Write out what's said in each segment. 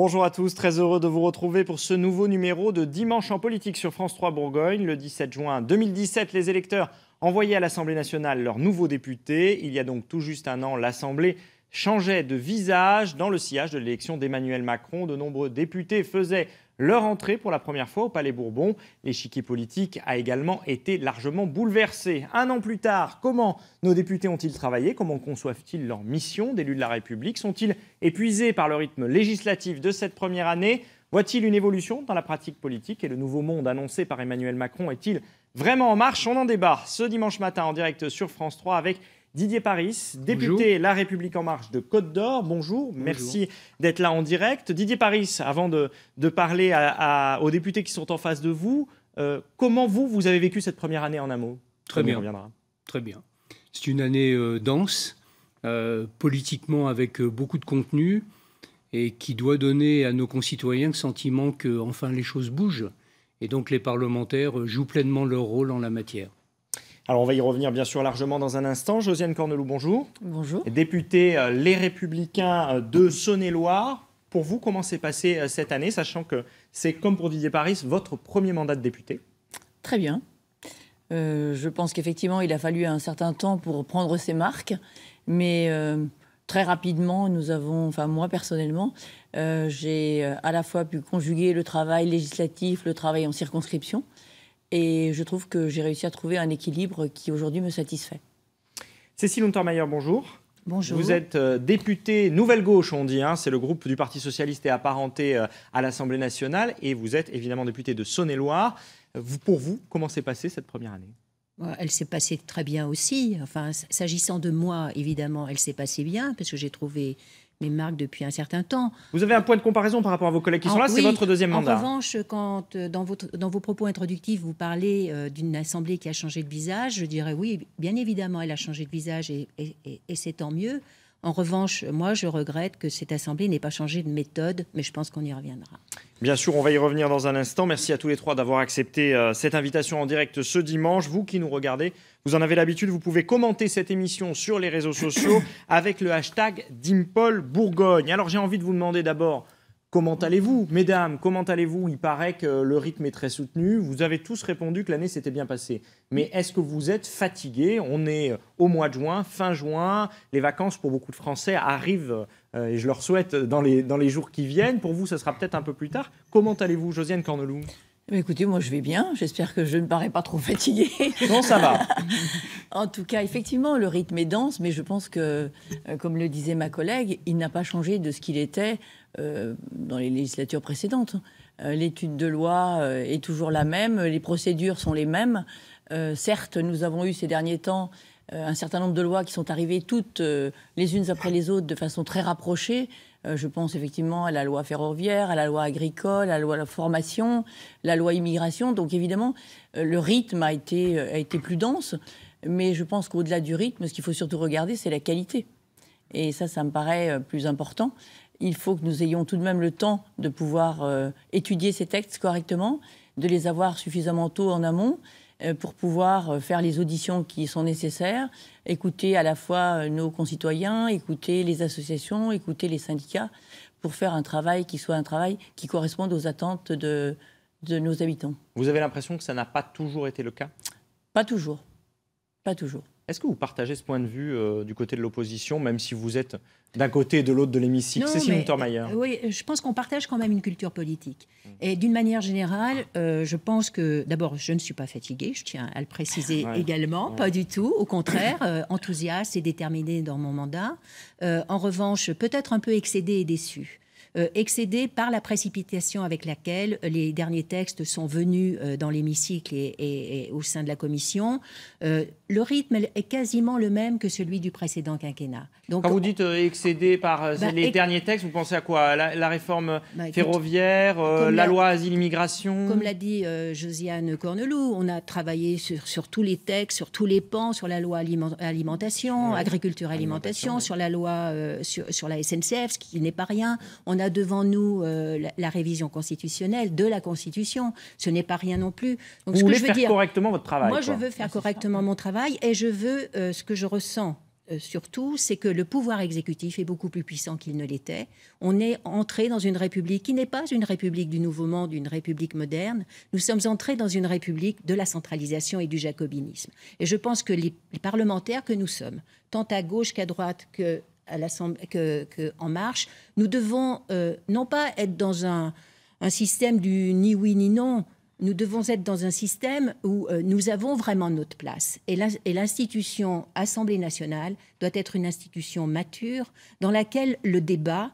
Bonjour à tous, très heureux de vous retrouver pour ce nouveau numéro de Dimanche en politique sur France 3 Bourgogne. Le 17 juin 2017, les électeurs envoyaient à l'Assemblée nationale leurs nouveaux députés. Il y a donc tout juste un an, l'Assemblée changeait de visage. Dans le sillage de l'élection d'Emmanuel Macron, de nombreux députés faisaient leur entrée pour la première fois au Palais Bourbon. L'échiquier politique a également été largement bouleversé. Un an plus tard, comment nos députés ont-ils travaillé? Comment conçoivent-ils leur mission d'élus de la République? Sont-ils épuisés par le rythme législatif de cette première année? Voit-il une évolution dans la pratique politique? Et le nouveau monde annoncé par Emmanuel Macron est-il vraiment en marche? On en débat ce dimanche matin en direct sur France 3 avec Didier Paris, député Bonjour. La République En Marche de Côte d'Or. Bonjour, merci d'être là en direct. Didier Paris, avant de parler aux députés qui sont en face de vous, comment vous avez vécu cette première année en un mot? Très bien. Très bien. C'est une année dense, politiquement avec beaucoup de contenu et qui doit donner à nos concitoyens le sentiment que enfin les choses bougent. Et donc les parlementaires jouent pleinement leur rôle en la matière. Alors on va y revenir bien sûr largement dans un instant. Josiane Cornelou, bonjour. Bonjour. Députée Les Républicains de Saône-et-Loire. Pour vous, comment s'est passée cette année, sachant que c'est comme pour Didier Paris, votre premier mandat de député? Très bien. Je pense qu'effectivement, il a fallu un certain temps pour prendre ses marques. Mais très rapidement, nous avons, enfin moi personnellement, j'ai à la fois pu conjuguer le travail législatif, le travail en circonscription. Et je trouve que j'ai réussi à trouver un équilibre qui aujourd'hui me satisfait. Cécile Untermaier, bonjour. Bonjour. Vous êtes députée Nouvelle Gauche, on dit, c'est le groupe du Parti Socialiste et apparenté à l'Assemblée nationale. Et vous êtes évidemment députée de Saône-et-Loire. Pour vous, comment s'est passée cette première année? Elle s'est passée très bien aussi. Enfin, s'agissant de moi, évidemment, elle s'est passée bien parce que j'ai trouvé mes marques depuis un certain temps. Vous avez un point de comparaison par rapport à vos collègues qui sont là, oui, c'est votre deuxième mandat. En revanche, quand dans vos propos introductifs, vous parlez d'une assemblée qui a changé de visage, je dirais oui, bien évidemment, elle a changé de visage et c'est tant mieux. En revanche, moi, je regrette que cette assemblée n'ait pas changé de méthode, mais je pense qu'on y reviendra. Bien sûr, on va y revenir dans un instant. Merci à tous les trois d'avoir accepté cette invitation en direct ce dimanche. Vous qui nous regardez, vous en avez l'habitude, vous pouvez commenter cette émission sur les réseaux sociaux avec le hashtag #DimpolBourgogne. Alors j'ai envie de vous demander d'abord, comment allez-vous? Mesdames, comment allez-vous? Il paraît que le rythme est très soutenu. Vous avez tous répondu que l'année s'était bien passée. Mais est-ce que vous êtes fatigués? On est au mois de juin, fin juin. Les vacances pour beaucoup de Français arrivent, et je leur souhaite, dans les jours qui viennent. Pour vous, ça sera peut-être un peu plus tard. Comment allez-vous, Josiane Cornelou? Écoutez, moi je vais bien. J'espère que je ne parais pas trop fatiguée. Non, ça va. En tout cas, effectivement, le rythme est dense, mais je pense que, comme le disait ma collègue, il n'a pas changé de ce qu'il était dans les législatures précédentes. L'étude de loi est toujours la même, les procédures sont les mêmes. Certes, nous avons eu ces derniers temps un certain nombre de lois qui sont arrivées toutes les unes après les autres de façon très rapprochée. Je pense effectivement à la loi ferroviaire, à la loi agricole, à la loi de la formation, la loi immigration. Donc évidemment, le rythme a été plus dense. Mais je pense qu'au-delà du rythme, ce qu'il faut surtout regarder, c'est la qualité. Et ça me paraît plus important. Il faut que nous ayons tout de même le temps de pouvoir étudier ces textes correctement, de les avoir suffisamment tôt en amont pour pouvoir faire les auditions qui sont nécessaires, écouter à la fois nos concitoyens, écouter les associations, écouter les syndicats, pour faire un travail qui soit un travail qui corresponde aux attentes de nos habitants. Vous avez l'impression que ça n'a pas toujours été le cas? Pas toujours. Pas toujours. Est-ce que vous partagez ce point de vue du côté de l'opposition, même si vous êtes d'un côté et de l'autre de l'hémicycle? Cécile Untermaier. Oui, je pense qu'on partage quand même une culture politique. Et d'une manière générale, je pense que, d'abord, je ne suis pas fatiguée, je tiens à le préciser également, pas du tout, au contraire, enthousiaste et déterminée dans mon mandat. En revanche, peut-être un peu excédée et déçue. Excédée par la précipitation avec laquelle les derniers textes sont venus dans l'hémicycle et au sein de la commission. Le rythme est quasiment le même que celui du précédent quinquennat. Donc, quand vous dites excédé par les derniers textes, vous pensez à quoi? La réforme ferroviaire, la loi asile-immigration? Comme l'a dit Josiane Cornelou, on a travaillé sur tous les textes, sur tous les pans, sur la loi alimentation, agriculture-alimentation, sur la loi sur la SNCF, ce qui n'est pas rien. On a devant nous la révision constitutionnelle de la Constitution. Ce n'est pas rien non plus. Donc, vous voulez faire correctement votre travail? Moi, je veux faire correctement mon travail et je veux ce que je ressens surtout, c'est que le pouvoir exécutif est beaucoup plus puissant qu'il ne l'était. On est entré dans une république qui n'est pas une république du Nouveau Monde, une république moderne. Nous sommes entrés dans une république de la centralisation et du jacobinisme. Et je pense que les parlementaires que nous sommes, tant à gauche qu'à droite qu'en marche, nous devons non pas être dans un système du ni oui ni non. Nous devons être dans un système où nous avons vraiment notre place. Et l'institution Assemblée nationale doit être une institution mature dans laquelle le débat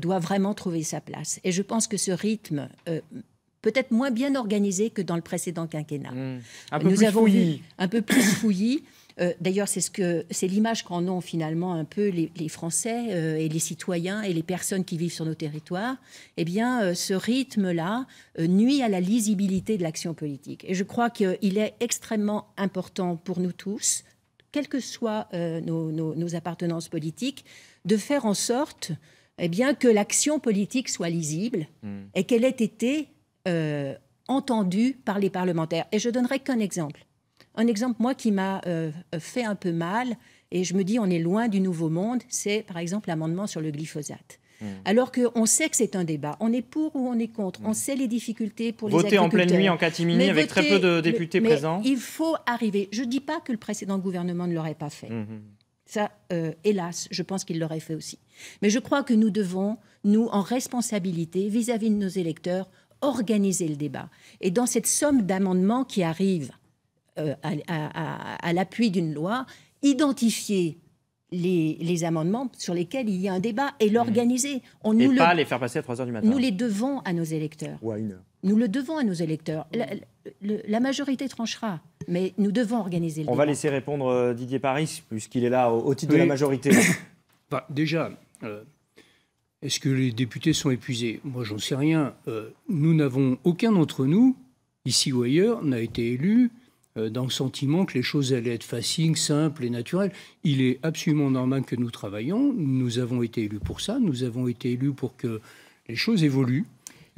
doit vraiment trouver sa place. Et je pense que ce rythme, peut-être moins bien organisé que dans le précédent quinquennat. Un peu plus fouillis. Un peu plus fouillis. D'ailleurs, c'est l'image qu'en ont finalement un peu les Français et les citoyens et les personnes qui vivent sur nos territoires. Eh bien, ce rythme-là nuit à la lisibilité de l'action politique. Et je crois qu'il est extrêmement important pour nous tous, quelles que soient nos appartenances politiques, de faire en sorte que l'action politique soit lisible et qu'elle ait été entendue par les parlementaires. Et je donnerai qu'un exemple. Un exemple, moi, qui m'a fait un peu mal, et je me dis on est loin du nouveau monde, c'est par exemple l'amendement sur le glyphosate. Alors qu'on sait que c'est un débat, on est pour ou on est contre, on sait les difficultés pour les agriculteurs. Voter en pleine nuit en catimini avec très peu de députés présents. Il faut arriver. Je ne dis pas que le précédent gouvernement ne l'aurait pas fait. Ça, hélas, je pense qu'il l'aurait fait aussi. Mais je crois que nous devons, nous, en responsabilité vis-à-vis de nos électeurs, organiser le débat. Et dans cette somme d'amendements qui arrivent à l'appui d'une loi, identifier les amendements sur lesquels il y a un débat et l'organiser. Pas les faire passer à 3h du matin. Nous les devons à nos électeurs. Ou à 1h. Nous le devons à nos électeurs. La majorité tranchera, mais nous devons organiser le débat. On va laisser répondre Didier Paris, puisqu'il est là au titre de la majorité. Déjà, est-ce que les députés sont épuisés? Moi, j'en sais rien. Nous n'avons, aucun d'entre nous, ici ou ailleurs, n'a été élu dans le sentiment que les choses allaient être faciles, simples et naturelles. Il est absolument normal que nous travaillions. Nous avons été élus pour ça. Nous avons été élus pour que les choses évoluent.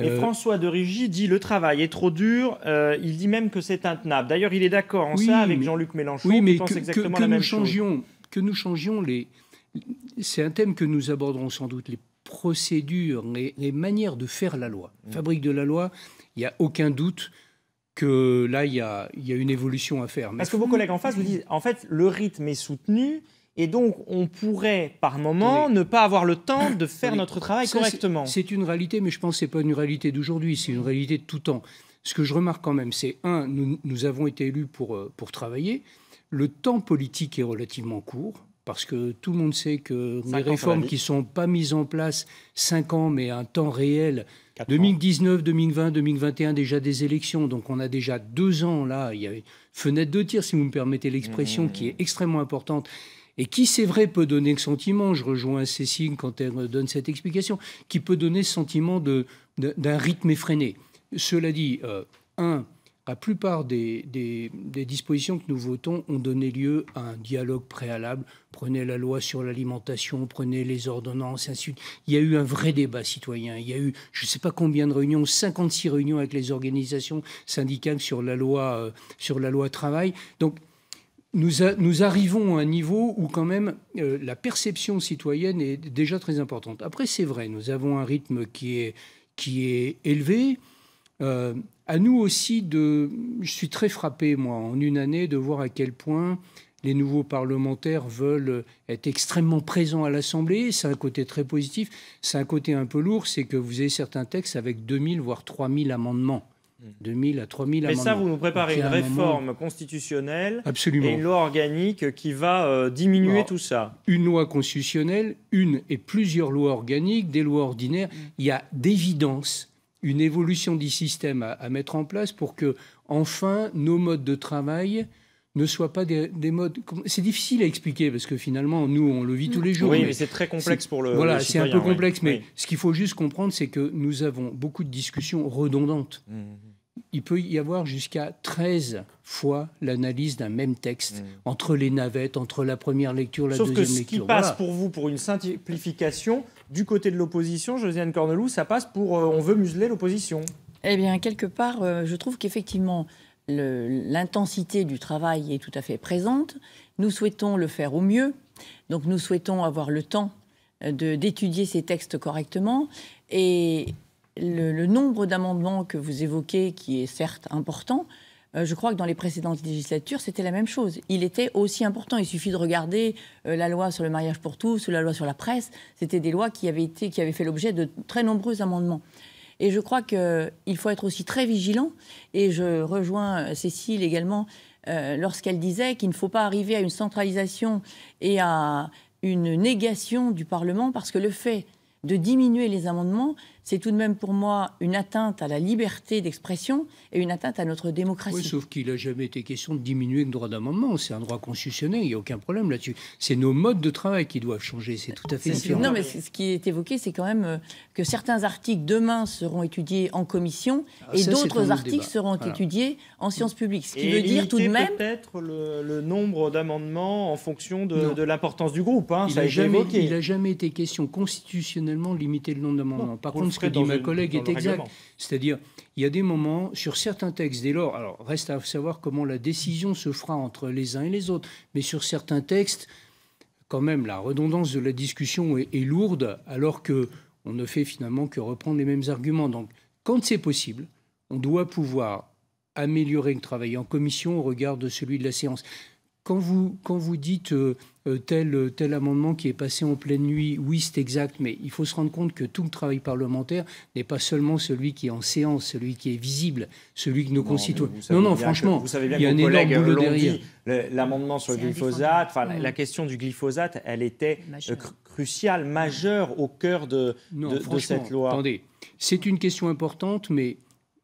Et François de Rugy dit le travail est trop dur. Il dit même que c'est intenable. D'ailleurs, il est d'accord en ça avec Jean-Luc Mélenchon. Oui, mais qui pense exactement la même chose. Que nous changions c'est un thème que nous aborderons sans doute, les procédures, les manières de faire la loi. Fabrique de la loi, il n'y a aucun doute que là, il y a une évolution à faire. Parce que vos collègues en face vous disent, en fait, le rythme est soutenu et donc on pourrait, par moment, ne pas avoir le temps de faire notre travail correctement. C'est une réalité, mais je pense que ce n'est pas une réalité d'aujourd'hui, c'est une réalité de tout temps. Ce que je remarque quand même, c'est, nous avons été élus pour travailler. Le temps politique est relativement court, parce que tout le monde sait que les réformes qui ne sont pas mises en place 5 ans, mais un temps réel, 2019, 2020, 2021, déjà des élections. Donc on a déjà 2 ans là. Il y a une fenêtre de tir, si vous me permettez l'expression, qui est extrêmement importante. Et qui, c'est vrai, peut donner le sentiment, je rejoins Cécile quand elle donne cette explication, qui peut donner ce sentiment d'un rythme effréné. Cela dit, la plupart des dispositions que nous votons ont donné lieu à un dialogue préalable. Prenez la loi sur l'alimentation, prenez les ordonnances, ainsi de suite. Il y a eu un vrai débat citoyen. Il y a eu, je ne sais pas combien de réunions, 56 réunions avec les organisations syndicales sur la loi travail. Donc, nous arrivons à un niveau où quand même la perception citoyenne est déjà très importante. Après, c'est vrai, nous avons un rythme qui est élevé. À nous aussi je suis très frappé, moi, en une année, de voir à quel point les nouveaux parlementaires veulent être extrêmement présents à l'Assemblée. C'est un côté très positif. C'est un côté un peu lourd, c'est que vous avez certains textes avec 2000 voire 3000 amendements. 2000 à 3000 amendements. Mais ça, vous nous préparez une réforme constitutionnelle. Absolument. Et une loi organique qui va diminuer tout ça. Une loi constitutionnelle, une et plusieurs lois organiques, des lois ordinaires. Il y a d'évidence une évolution du système à mettre en place pour que, enfin, nos modes de travail ne soient pas des modes... C'est difficile à expliquer parce que finalement, nous, on le vit tous les jours. Oui, mais c'est très complexe pour le Voilà, citoyen, c'est un peu complexe, mais ce qu'il faut juste comprendre, c'est que nous avons beaucoup de discussions redondantes. Il peut y avoir jusqu'à 13 fois l'analyse d'un même texte entre les navettes, entre la première lecture, la deuxième lecture. Sauf que ce qui passe pour vous pour une simplification, du côté de l'opposition, Josiane Corneloup, ça passe pour on veut museler l'opposition. Eh bien, quelque part, je trouve qu'effectivement, l'intensité du travail est tout à fait présente. Nous souhaitons le faire au mieux. Donc nous souhaitons avoir le temps d'étudier ces textes correctement. Et le nombre d'amendements que vous évoquez, qui est certes important, je crois que dans les précédentes législatures, c'était la même chose. Il était aussi important. Il suffit de regarder la loi sur le mariage pour tous ou la loi sur la presse. C'était des lois qui avaient fait l'objet de très nombreux amendements. Et je crois qu'il faut être aussi très vigilant. Et je rejoins Cécile également lorsqu'elle disait qu'il ne faut pas arriver à une centralisation et à une négation du Parlement, parce que le fait de diminuer les amendements, c'est tout de même pour moi une atteinte à la liberté d'expression et une atteinte à notre démocratie. Oui, sauf qu'il n'a jamais été question de diminuer le droit d'amendement. C'est un droit constitutionnel, il n'y a aucun problème là-dessus. C'est nos modes de travail qui doivent changer, c'est tout à fait différent. Non, mais ce qui est évoqué, c'est quand même que certains articles demain seront étudiés en commission et d'autres articles seront étudiés en sciences publiques. Ce qui veut dire tout de même... peut-être le nombre d'amendements en fonction de l'importance du groupe. Hein, il n'a jamais été question constitutionnellement de limiter le nombre d'amendements. Par contre, ce que dit ma collègue est exact. C'est-à-dire, il y a des moments, sur certains textes, dès lors, alors reste à savoir comment la décision se fera entre les uns et les autres, mais sur certains textes, quand même, la redondance de la discussion est lourde, alors qu'on ne fait finalement que reprendre les mêmes arguments. Donc, quand c'est possible, on doit pouvoir améliorer le travail en commission au regard de celui de la séance. Quand vous dites tel amendement qui est passé en pleine nuit, oui, c'est exact, mais il faut se rendre compte que tout le travail parlementaire n'est pas seulement celui qui est en séance, celui qui est visible, celui que nos concitoyens... Non, franchement, vous savez bien il y a un énorme boulot derrière. L'amendement sur le glyphosate, la question du glyphosate, elle était cruciale, majeure au cœur de cette loi. Attendez, c'est une question importante, mais...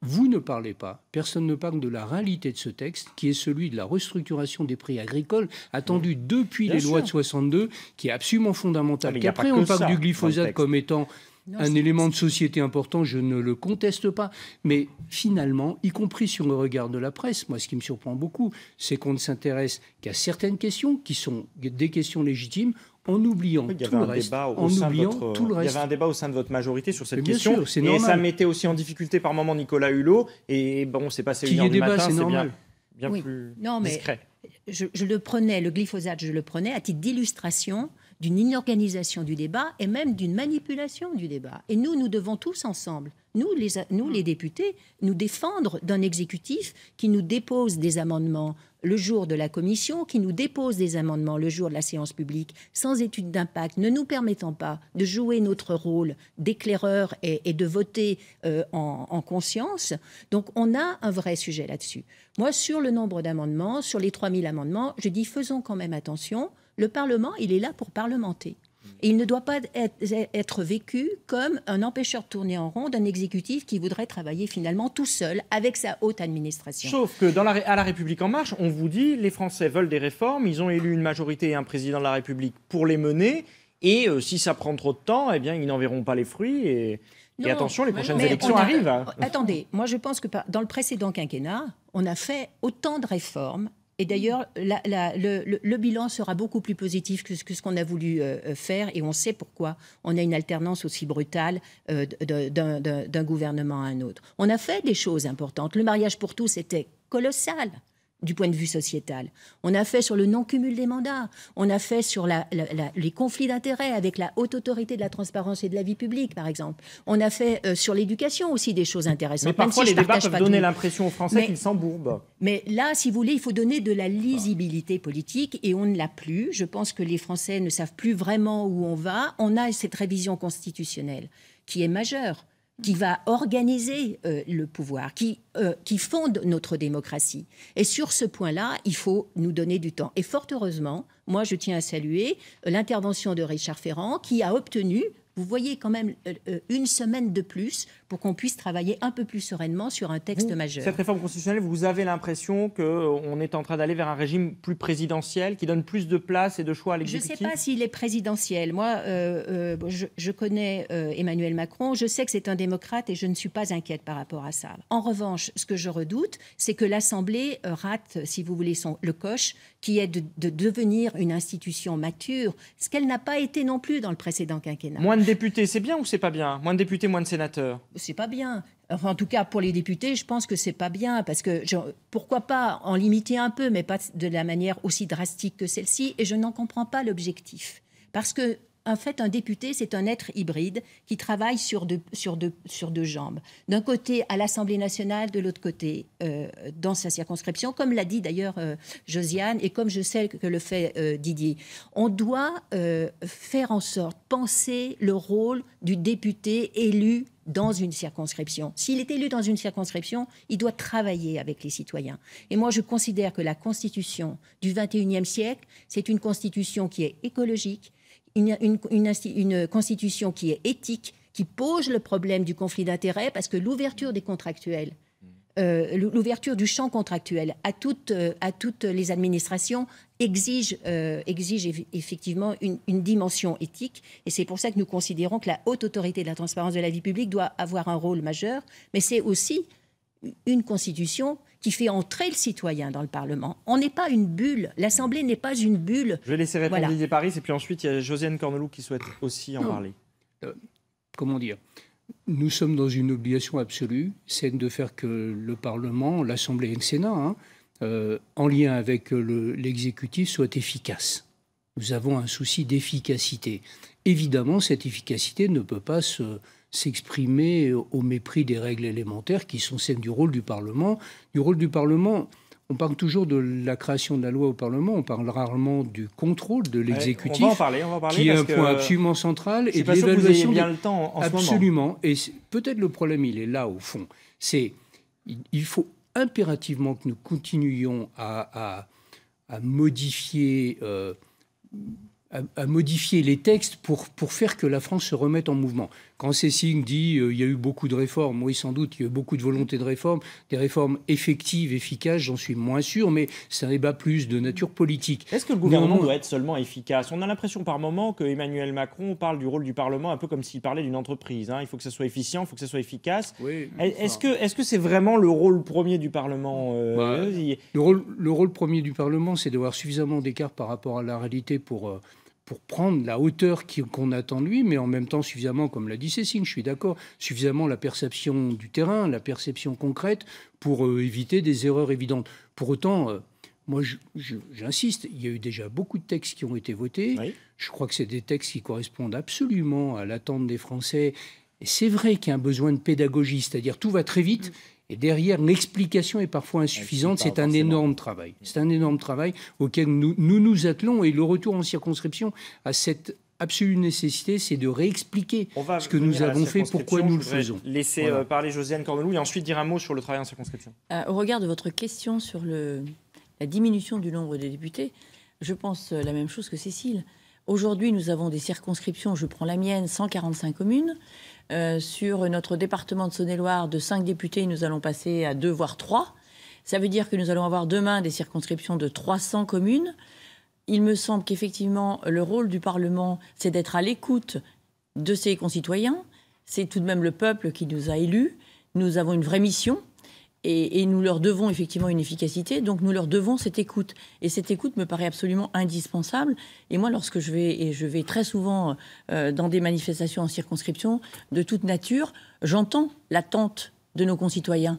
Vous ne parlez pas, personne ne parle de la réalité de ce texte, qui est celui de la restructuration des prix agricoles, attendu depuis les lois de 62, qui est absolument fondamental. Qu'après, on parle du glyphosate comme étant un élément de société important, je ne le conteste pas. Mais finalement, y compris sur le regard de la presse, moi, ce qui me surprend beaucoup, c'est qu'on ne s'intéresse qu'à certaines questions, qui sont des questions légitimes, en oubliant tout le reste. Il y avait un débat au sein de votre majorité sur cette question. Et ça mettait aussi en difficulté par moment Nicolas Hulot. Et bon, c'est passé 1h du matin, c'est bien plus discret. Je le prenais, le glyphosate, je le prenais à titre d'illustration d'une inorganisation du débat et même d'une manipulation du débat. Et nous devons tous ensemble, nous les députés, nous défendre d'un exécutif qui nous dépose des amendements le jour de la commission, qui nous dépose des amendements le jour de la séance publique, sans étude d'impact, ne nous permettant pas de jouer notre rôle d'éclaireur et de voter en conscience. Donc on a un vrai sujet là-dessus. Moi, sur le nombre d'amendements, sur les 3000 amendements, je dis faisons quand même attention. Le Parlement, il est là pour parlementer. Et il ne doit pas être vécu comme un empêcheur de tourner en rond d'un exécutif qui voudrait travailler finalement tout seul avec sa haute administration. Sauf que à La République En Marche, on vous dit les Français veulent des réformes, ils ont élu une majorité et un président de la République pour les mener, et si ça prend trop de temps, eh bien, ils n'en verront pas les fruits. Et attention, les prochaines élections arrivent. Attendez, moi je pense que dans le précédent quinquennat, on a fait autant de réformes. Et d'ailleurs, le bilan sera beaucoup plus positif que ce qu'on a voulu faire. Et on sait pourquoi on a une alternance aussi brutale d'un gouvernement à un autre. On a fait des choses importantes. Le mariage pour tous était colossal du point de vue sociétal. On a fait sur le non-cumul des mandats. On a fait sur les conflits d'intérêts avec la haute autorité de la transparence et de la vie publique, par exemple. On a fait sur l'éducation aussi des choses intéressantes. Mais parfois, les débats peuvent donner l'impression aux Français qu'ils s'embourbent. Mais là, si vous voulez, il faut donner de la lisibilité politique et on ne l'a plus. Je pense que les Français ne savent plus vraiment où on va. On a cette révision constitutionnelle qui est majeure, qui va organiser le pouvoir, qui fonde notre démocratie. Et sur ce point-là, il faut nous donner du temps. Et fort heureusement, moi je tiens à saluer l'intervention de Richard Ferrand, qui a obtenu, vous voyez quand même, une semaine de plus pour qu'on puisse travailler un peu plus sereinement sur un texte majeur. Cette réforme constitutionnelle, vous avez l'impression qu'on est en train d'aller vers un régime plus présidentiel, qui donne plus de place et de choix à l'exécutif ? Je ne sais pas s'il est présidentiel. Moi, je connais Emmanuel Macron. Je sais que c'est un démocrate et je ne suis pas inquiète par rapport à ça. En revanche, ce que je redoute, c'est que l'Assemblée rate, si vous voulez, le coche, qui est de devenir une institution mature, ce qu'elle n'a pas été non plus dans le précédent quinquennat. Moins de députés, c'est bien ou c'est pas bien ? Moins de députés, moins de sénateurs ? C'est pas bien. Enfin, en tout cas, pour les députés, je pense que c'est pas bien, parce que pourquoi pas en limiter un peu, mais pas de la manière aussi drastique que celle-ci. Et je n'en comprends pas l'objectif, parce que en fait, un député, c'est un être hybride qui travaille sur deux jambes. D'un côté, à l'Assemblée nationale, de l'autre côté, dans sa circonscription, comme l'a dit d'ailleurs Josiane, et comme je sais que le fait Didier. On doit faire en sorte, penser le rôle du député élu dans une circonscription. S'il est élu dans une circonscription, il doit travailler avec les citoyens. Et moi, je considère que la Constitution du XXIe siècle, c'est une Constitution qui est écologique, une Constitution qui est éthique, qui pose le problème du conflit d'intérêts, parce que l'ouverture des contractuels, l'ouverture du champ contractuel à toutes les administrations exige effectivement une dimension éthique. Et c'est pour ça que nous considérons que la haute autorité de la transparence de la vie publique doit avoir un rôle majeur. Mais c'est aussi une Constitution qui fait entrer le citoyen dans le Parlement. On n'est pas une bulle. L'Assemblée n'est pas une bulle. Je vais laisser répondre Didier Paris, et puis ensuite, il y a Josiane Corneloup qui souhaite aussi en parler. Comment dire ? Nous sommes dans une obligation absolue, c'est de faire que le Parlement, l'Assemblée et le Sénat, en lien avec l'exécutif, soient efficaces. Nous avons un souci d'efficacité. Évidemment, cette efficacité ne peut pas s'exprimer au mépris des règles élémentaires qui sont celles du rôle du Parlement. Du rôle du Parlement, on parle toujours de la création de la loi au Parlement, on parle rarement du contrôle de l'exécutif, on va en parler, qui est un point absolument central, et de l'évaluation. Vous ayez bien le temps en absolument. Et peut-être le problème, il est là au fond. Il faut impérativement que nous continuions à modifier. À modifier les textes pour faire que la France se remette en mouvement. Quand Cécile dit il y a eu beaucoup de réformes, oui sans doute, il y a eu beaucoup de volonté de réformes, des réformes effectives, efficaces, j'en suis moins sûr, mais c'est un débat plus de nature politique. Est-ce que le gouvernement doit être seulement efficace ? On a l'impression par moment que Emmanuel Macron parle du rôle du Parlement un peu comme s'il parlait d'une entreprise. Il faut que ça soit efficient, il faut que ça soit efficace. Oui, est-ce que c'est vraiment le rôle premier du Parlement le rôle premier du Parlement, c'est d'avoir suffisamment d'écart par rapport à la réalité pour prendre la hauteur qu'on attend de lui, mais en même temps suffisamment, comme l'a dit Cécile, je suis d'accord, suffisamment la perception du terrain, la perception concrète pour éviter des erreurs évidentes. Pour autant, moi j'insiste, il y a eu déjà beaucoup de textes qui ont été votés. Oui. Je crois que c'est des textes qui correspondent absolument à l'attente des Français. Et c'est vrai qu'il y a un besoin de pédagogie, c'est-à-dire tout va très vite. Et derrière, l'explication est parfois insuffisante. C'est un énorme travail. C'est un énorme travail auquel nous attelons. Et le retour en circonscription a cette absolue nécessité, c'est de réexpliquer ce que nous avons fait, pourquoi nous le faisons. Laisser parler Josiane Corneloup et ensuite dire un mot sur le travail en circonscription. Au regard de votre question sur la diminution du nombre des députés, je pense la même chose que Cécile. Aujourd'hui, nous avons des circonscriptions, je prends la mienne, 145 communes. Sur notre département de Saône-et-Loire, de 5 députés, nous allons passer à 2, voire 3. Ça veut dire que nous allons avoir demain des circonscriptions de 300 communes. Il me semble qu'effectivement, le rôle du Parlement, c'est d'être à l'écoute de ses concitoyens. C'est tout de même le peuple qui nous a élus. Nous avons une vraie mission. Et nous leur devons effectivement une efficacité, donc nous leur devons cette écoute. Et cette écoute me paraît absolument indispensable. Et moi, lorsque je vais très souvent dans des manifestations en circonscription de toute nature, j'entends l'attente de nos concitoyens.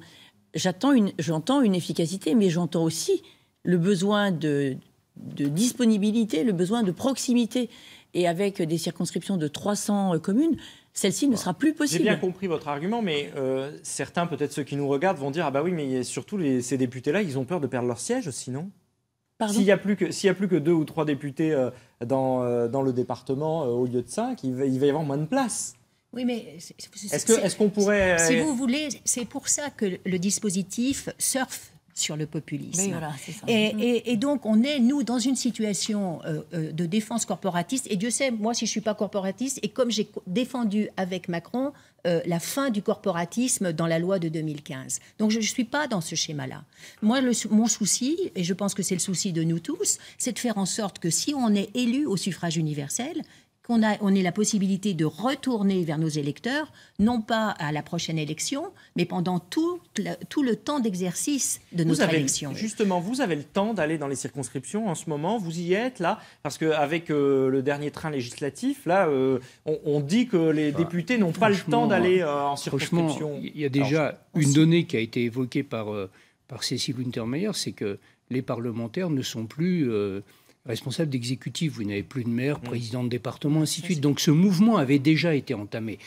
J'entends une efficacité, mais j'entends aussi le besoin de disponibilité, le besoin de proximité. Et avec des circonscriptions de 300 communes, celle-ci ne sera plus possible. J'ai bien compris votre argument, mais certains, peut-être ceux qui nous regardent, vont dire « Ah bah oui, mais surtout ces députés-là, ils ont peur de perdre leur siège aussi, non ?» S'il n'y a plus que 2 ou 3 députés dans le département au lieu de 5, il va y avoir moins de place. Oui, mais est-ce qu'on pourrait... Si vous voulez, c'est pour ça que le dispositif surfe sur le populisme. Oui, voilà, c'est ça. Et donc, on est, nous, dans une situation de défense corporatiste. Et Dieu sait, moi, si je ne suis pas corporatiste, et comme j'ai défendu avec Macron la fin du corporatisme dans la loi de 2015. Donc, je ne suis pas dans ce schéma-là. Moi, mon souci, et je pense que c'est le souci de nous tous, c'est de faire en sorte que si on est élu au suffrage universel, qu'on ait la possibilité de retourner vers nos électeurs, non pas à la prochaine élection, mais pendant tout le temps d'exercice de notre élection. Justement, vous avez le temps d'aller dans les circonscriptions en ce moment, vous y êtes là, parce qu'avec le dernier train législatif, là, on dit que les députés n'ont pas le temps d'aller en circonscription. Il y a déjà une donnée qui a été évoquée par Cécile Untermaier, c'est que les parlementaires ne sont plus... responsable d'exécutif, vous n'avez plus de maire, président de département, ainsi de suite. Donc ce mouvement avait déjà été entamé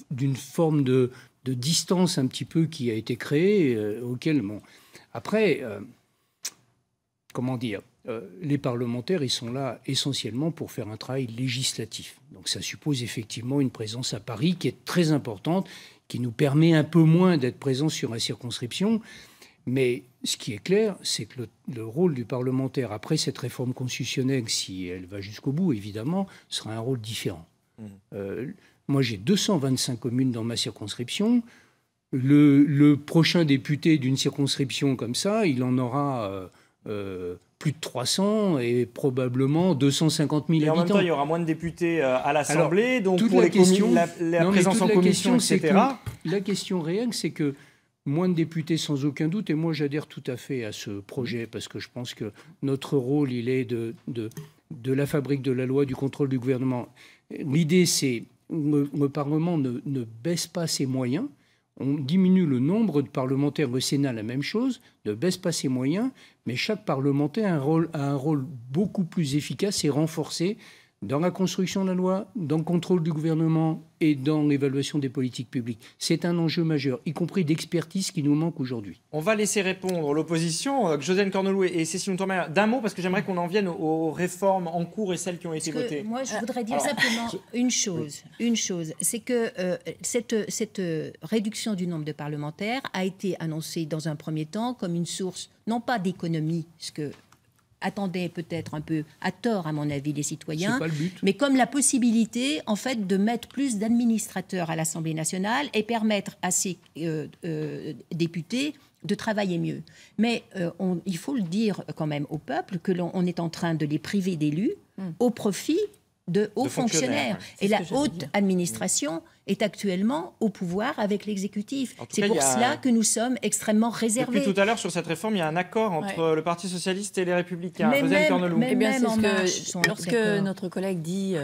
d'une forme de distance un petit peu qui a été créée, auquel... Bon. Après, comment dire, les parlementaires, ils sont là essentiellement pour faire un travail législatif. Donc ça suppose effectivement une présence à Paris qui est très importante, qui nous permet un peu moins d'être présents sur la circonscription. Mais ce qui est clair, c'est que le rôle du parlementaire, après cette réforme constitutionnelle, si elle va jusqu'au bout, évidemment, sera un rôle différent. Moi, j'ai 225 communes dans ma circonscription. Le prochain député d'une circonscription comme ça, il en aura plus de 300 et probablement 250 000 habitants. En même temps, il y aura moins de députés à l'Assemblée, donc pour les communes, la présence en commission, etc. La question réelle, c'est que moins de députés sans aucun doute, et moi j'adhère tout à fait à ce projet, parce que je pense que notre rôle, il est de la fabrique de la loi, du contrôle du gouvernement. L'idée, c'est que le Parlement ne baisse pas ses moyens, on diminue le nombre de parlementaires, le Sénat la même chose, ne baisse pas ses moyens, mais chaque parlementaire a un rôle beaucoup plus efficace et renforcé dans la construction de la loi, dans le contrôle du gouvernement et dans l'évaluation des politiques publiques. C'est un enjeu majeur, y compris d'expertise qui nous manque aujourd'hui. On va laisser répondre l'opposition, Josiane Cornelou et Cécile Untermaier. D'un mot, parce que j'aimerais qu'on en vienne aux réformes en cours et celles qui ont été votées. Moi, je voudrais dire simplement une chose, c'est que cette réduction du nombre de parlementaires a été annoncée dans un premier temps comme une source, non pas d'économie, ce que attendaient peut-être un peu à tort, à mon avis, les citoyens, mais comme la possibilité, en fait, de mettre plus d'administrateurs à l'Assemblée nationale et permettre à ces députés de travailler mieux. Mais il faut le dire quand même au peuple que l'on est en train de les priver d'élus au profit de hauts fonctionnaires. Et la haute administration est actuellement au pouvoir avec l'exécutif. C'est pour cela que nous sommes extrêmement réservés. Depuis tout à l'heure, sur cette réforme, il y a un accord entre le Parti socialiste et les Républicains. Lorsque notre collègue dit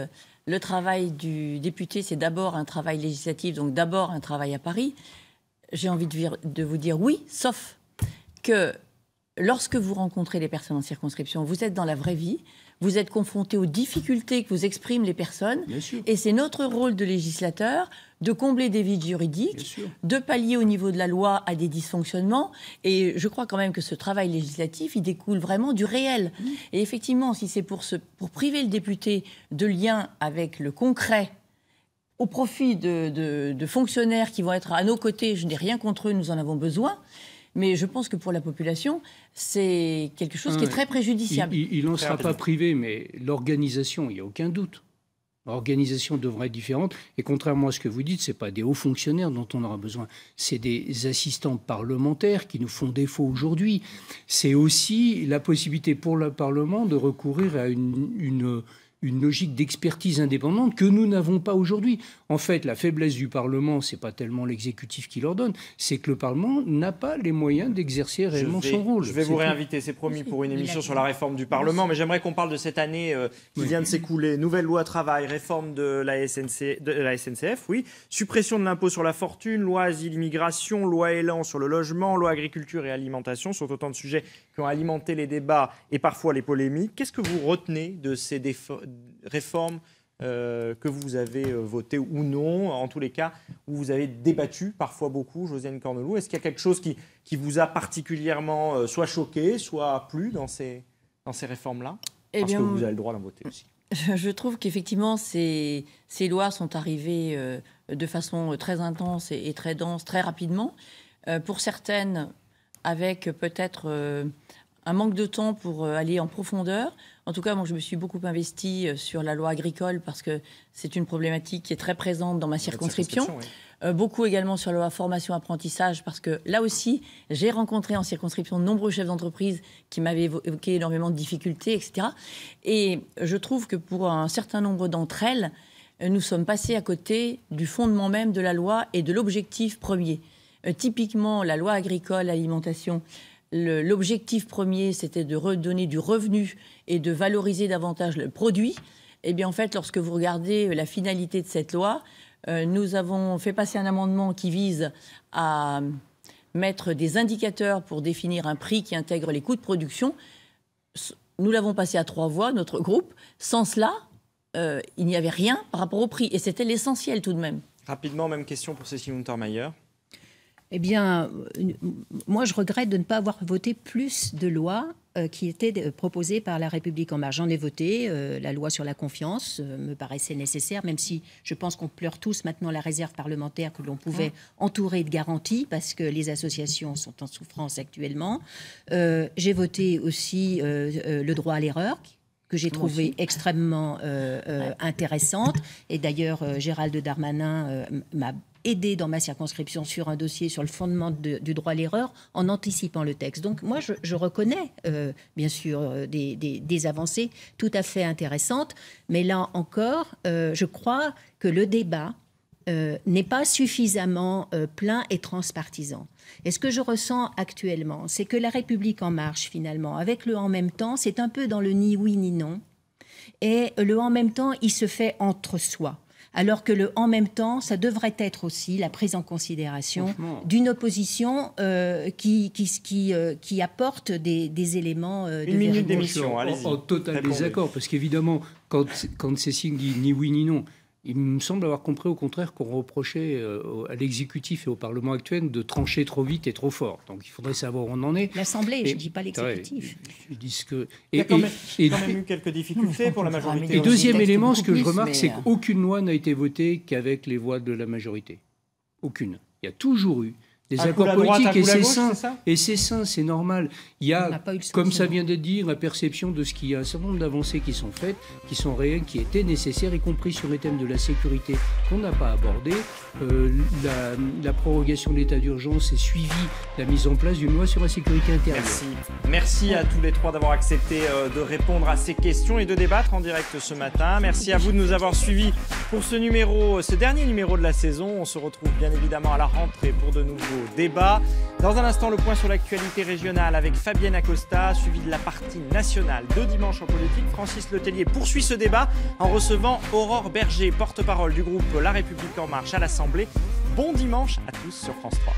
le travail du député, c'est d'abord un travail législatif, donc d'abord un travail à Paris, j'ai envie de vous dire oui, sauf que lorsque vous rencontrez les personnes en circonscription, vous êtes dans la vraie vie, vous êtes confrontés aux difficultés que vous expriment les personnes. Et c'est notre rôle de législateur de combler des vides juridiques, de pallier au niveau de la loi à des dysfonctionnements. Et je crois quand même que ce travail législatif, il découle vraiment du réel. Et effectivement, si c'est pour priver le député de lien avec le concret, au profit de fonctionnaires qui vont être à nos côtés, je n'ai rien contre eux, nous en avons besoin. Mais je pense que pour la population, c'est quelque chose qui est très préjudiciable. Il n'en sera pas privé, mais l'organisation, il n'y a aucun doute. L'organisation devrait être différente. Et contrairement à ce que vous dites, ce n'est pas des hauts fonctionnaires dont on aura besoin. C'est des assistants parlementaires qui nous font défaut aujourd'hui. C'est aussi la possibilité pour le Parlement de recourir à une logique d'expertise indépendante que nous n'avons pas aujourd'hui. En fait, la faiblesse du Parlement, ce n'est pas tellement l'exécutif qui l'ordonne, c'est que le Parlement n'a pas les moyens d'exercer réellement son rôle. Je vais vous réinviter, c'est promis, pour une émission sur la réforme du Parlement, mais j'aimerais qu'on parle de cette année qui vient de s'écouler. Nouvelle loi travail, réforme de la SNCF, suppression de l'impôt sur la fortune, loi asile-immigration, loi élan sur le logement, loi agriculture et alimentation, sont autant de sujets qui ont alimenté les débats et parfois les polémiques. Qu'est-ce que vous retenez de ces réformes que vous avez votées ou non, en tous les cas, où vous avez débattu parfois beaucoup, Josiane Cornelou? Est-ce qu'il y a quelque chose qui vous a particulièrement soit choqué, soit plu dans ces réformes-là? Parce que vous avez le droit d'en voter aussi. Je trouve qu'effectivement, ces lois sont arrivées de façon très intense et très dense, très rapidement. Pour certaines, avec peut-être un manque de temps pour aller en profondeur. En tout cas, moi, je me suis beaucoup investie sur la loi agricole parce que c'est une problématique qui est très présente dans ma circonscription. Oui. Beaucoup également sur la loi formation-apprentissage parce que là aussi, j'ai rencontré en circonscription de nombreux chefs d'entreprise qui m'avaient évoqué énormément de difficultés, etc. Et je trouve que pour un certain nombre d'entre elles, nous sommes passés à côté du fondement même de la loi et de l'objectif premier. Typiquement, la loi agricole, alimentation, l'objectif premier, c'était de redonner du revenu et de valoriser davantage le produit. Eh bien, en fait, lorsque vous regardez la finalité de cette loi, nous avons fait passer un amendement qui vise à mettre des indicateurs pour définir un prix qui intègre les coûts de production. Nous l'avons passé à 3 voix, notre groupe. Sans cela, il n'y avait rien par rapport au prix. Et c'était l'essentiel tout de même. Rapidement, même question pour Cécile Untermaier. Eh bien, moi, je regrette de ne pas avoir voté plus de lois qui étaient proposées par La République En Marche. J'en ai voté. La loi sur la confiance me paraissait nécessaire, même si je pense qu'on pleure tous maintenant la réserve parlementaire que l'on pouvait entourer de garanties, parce que les associations sont en souffrance actuellement. J'ai voté aussi le droit à l'erreur, que j'ai trouvé extrêmement intéressante. Et d'ailleurs, Gérald Darmanin m'a aidé dans ma circonscription sur un dossier sur le fondement du droit à l'erreur en anticipant le texte. Donc moi, je reconnais bien sûr des avancées tout à fait intéressantes, mais là encore, je crois que le débat n'est pas suffisamment plein et transpartisan. Et ce que je ressens actuellement, c'est que La République En Marche, finalement, avec le « en même temps », c'est un peu dans le ni oui ni non. Et le « en même temps », il se fait entre soi. Alors que le « en même temps », ça devrait être aussi la prise en considération d'une opposition qui apporte des éléments de Une minute d'émission, allez-y. En total désaccord, parce qu'évidemment, quand Cécile dit ni oui ni non, il me semble avoir compris au contraire qu'on reprochait à l'exécutif et au Parlement actuel de trancher trop vite et trop fort. Donc il faudrait savoir où on en est. L'Assemblée, je ne dis pas l'exécutif. Il y a quand même eu quelques difficultés pour la majorité. Et deuxième élément, ce que je remarque, c'est qu'aucune loi n'a été votée qu'avec les voix de la majorité. Aucune. Il y a toujours eu des accords politiques et c'est sain, c'est normal. Il y a, comme ça vient d'être dit, la perception de ce qu'il y a un certain nombre d'avancées qui sont faites, qui sont réelles, qui étaient nécessaires, y compris sur les thèmes de la sécurité qu'on n'a pas abordé. La prorogation de l'état d'urgence est suivie la mise en place d'une loi sur la sécurité intérieure. Merci à tous les 3 d'avoir accepté de répondre à ces questions et de débattre en direct ce matin. Merci à vous de nous avoir suivis pour ce dernier numéro de la saison. On se retrouve bien évidemment à la rentrée pour de nouveaux débats. Dans un instant, le point sur l'actualité régionale avec Fabienne Acosta, suivi de la partie nationale de Dimanche en politique. Francis Letellier poursuit ce débat en recevant Aurore Berger, porte-parole du groupe La République En Marche à l'Assemblée. Bon dimanche à tous sur France 3.